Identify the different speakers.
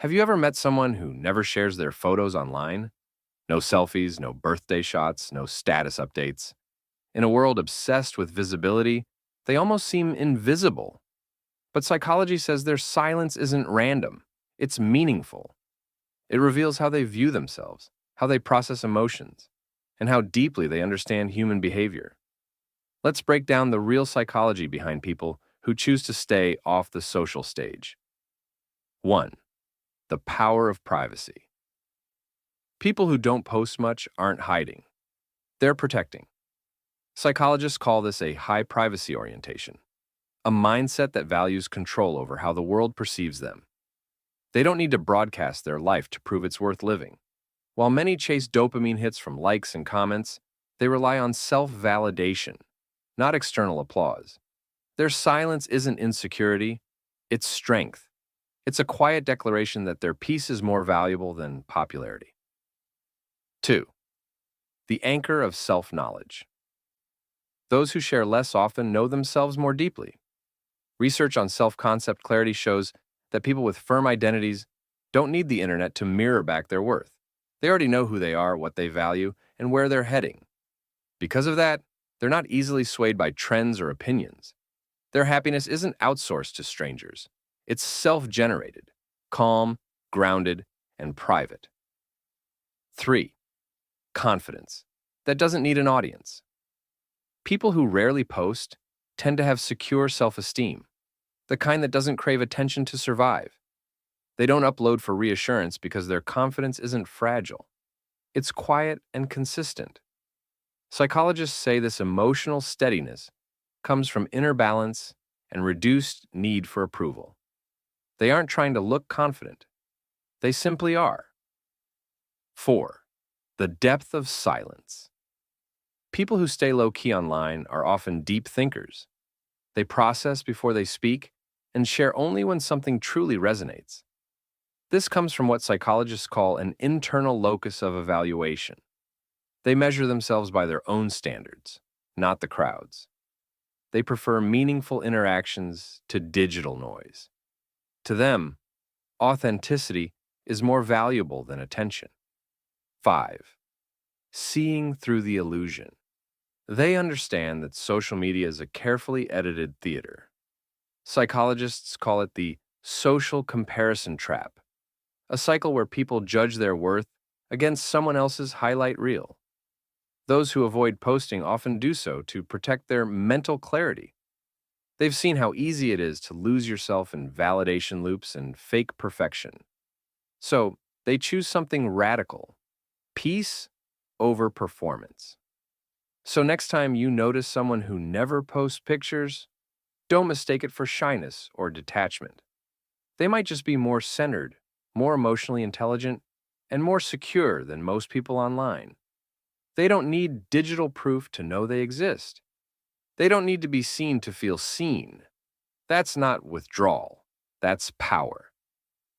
Speaker 1: Have you ever met someone who never shares their photos online? No selfies, no birthday shots, no status updates. In a world obsessed with visibility, they almost seem invisible. But psychology says their silence isn't random, it's meaningful. It reveals how they view themselves, how they process emotions, and how deeply they understand human behavior. Let's break down the real psychology behind people who choose to stay off the social stage. 1. The power of privacy. People who don't post much aren't hiding, they're protecting. Psychologists call this a high privacy orientation, a mindset that values control over how the world perceives them. They don't need to broadcast their life to prove it's worth living. While many chase dopamine hits from likes and comments, they rely on self-validation, not external applause. Their silence isn't insecurity, it's strength. It's a quiet declaration that their peace is more valuable than popularity. 2. The anchor of self-knowledge. Those who share less often know themselves more deeply. Research on self-concept clarity shows that people with firm identities don't need the internet to mirror back their worth. They already know who they are, what they value, and where they're heading. Because of that, they're not easily swayed by trends or opinions. Their happiness isn't outsourced to strangers. It's self-generated, calm, grounded, and private. 3. Confidence. That doesn't need an audience. People who rarely post tend to have secure self-esteem, the kind that doesn't crave attention to survive. They don't upload for reassurance because their confidence isn't fragile. It's quiet and consistent. Psychologists say this emotional steadiness comes from inner balance and reduced need for approval. They aren't trying to look confident. They simply are. 4. The depth of silence. People who stay low-key online are often deep thinkers. They process before they speak and share only when something truly resonates. This comes from what psychologists call an internal locus of evaluation. They measure themselves by their own standards, not the crowd's. They prefer meaningful interactions to digital noise. To them, authenticity is more valuable than attention. 5. Seeing through the illusion. They understand that social media is a carefully edited theater. Psychologists call it the social comparison trap, a cycle where people judge their worth against someone else's highlight reel. Those who avoid posting often do so to protect their mental clarity. They've seen how easy it is to lose yourself in validation loops and fake perfection. So, they choose something radical: peace over performance. So next time you notice someone who never posts pictures, don't mistake it for shyness or detachment. They might just be more centered, more emotionally intelligent, and more secure than most people online. They don't need digital proof to know they exist. They don't need to be seen to feel seen. That's not withdrawal. That's power.